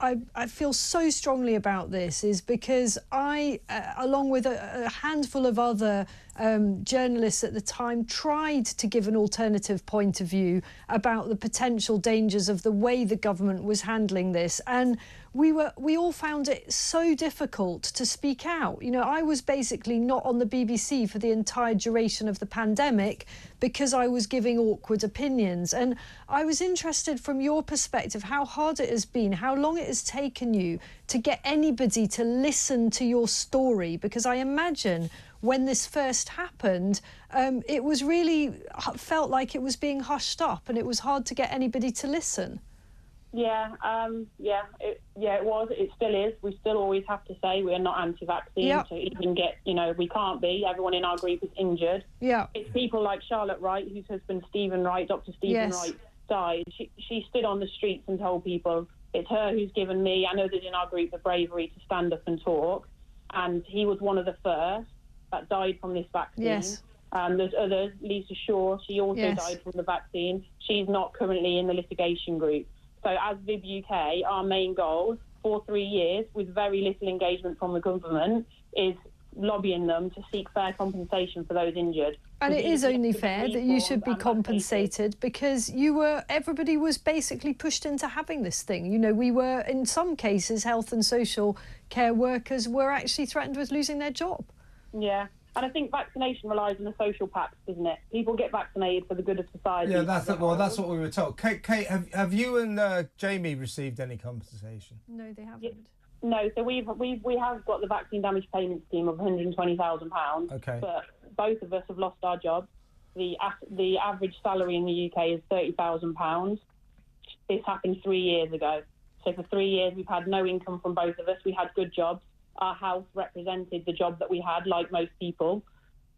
I feel so strongly about this is because I, along with a handful of other journalists at the time, tried to give an alternative point of view about the potential dangers of the way the government was handling this. And we all found it so difficult to speak out. You know, I was basically not on the BBC for the entire duration of the pandemic because I was giving awkward opinions. And I was interested from your perspective how hard it has been, how long it has taken you to get anybody to listen to your story, because I imagine when this first happened, it was really felt like it was being hushed up and it was hard to get anybody to listen. Yeah, it was. It still is. We still always have to say we are not anti-vaccine. Yep. To even get, we can't be. Everyone in our group is injured. Yeah. It's people like Charlotte Wright, whose husband Stephen Wright, Dr. Stephen Wright, died. She stood on the streets and told people it's her who's given me and others in our group the bravery to stand up and talk. And he was one of the first that died from this vaccine. Yes. There's others. Lisa Shaw, she also died from the vaccine. She's not currently in the litigation group. So as Vib UK, our main goal for 3 years, with very little engagement from the government, is lobbying them to seek fair compensation for those injured. And it is only fair that you should be compensated because everybody was basically pushed into having this thing. You know, we were, in some cases, health and social care workers were actually threatened with losing their job. Yeah. And I think vaccination relies on the social pact, doesn't it? People get vaccinated for the good of society. Yeah, that's what we were told. Kate, have you and Jamie received any compensation? No, they haven't. Yeah. No, so we have got the vaccine damage payment scheme of £120,000. Okay. But both of us have lost our jobs. The average salary in the UK is £30,000. This happened 3 years ago. So for 3 years we've had no income from both of us. We had good jobs. Our house represented the job that we had, like most people.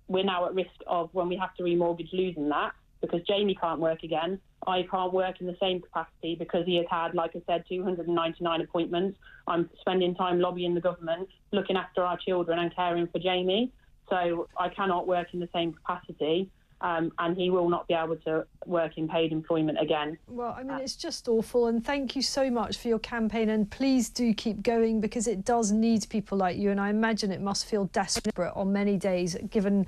We're now at risk of, when we have to remortgage, losing that because Jamie can't work again. I can't work in the same capacity because he has had, like I said, 299 appointments. I'm spending time lobbying the government, looking after our children and caring for Jamie. So I cannot work in the same capacity. And he will not be able to work in paid employment again. Well, I mean, it's just awful. And thank you so much for your campaign. And please do keep going because it does need people like you. And I imagine it must feel desperate on many days, given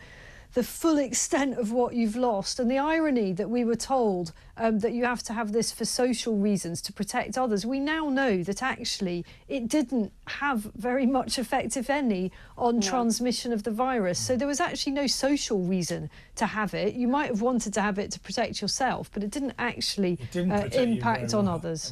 the full extent of what you've lost and the irony that we were told that you have to have this for social reasons to protect others. We now know that actually it didn't have very much effect, if any, on transmission of the virus. So there was actually no social reason to have it. You might have wanted to have it to protect yourself, but it didn't actually impact on others.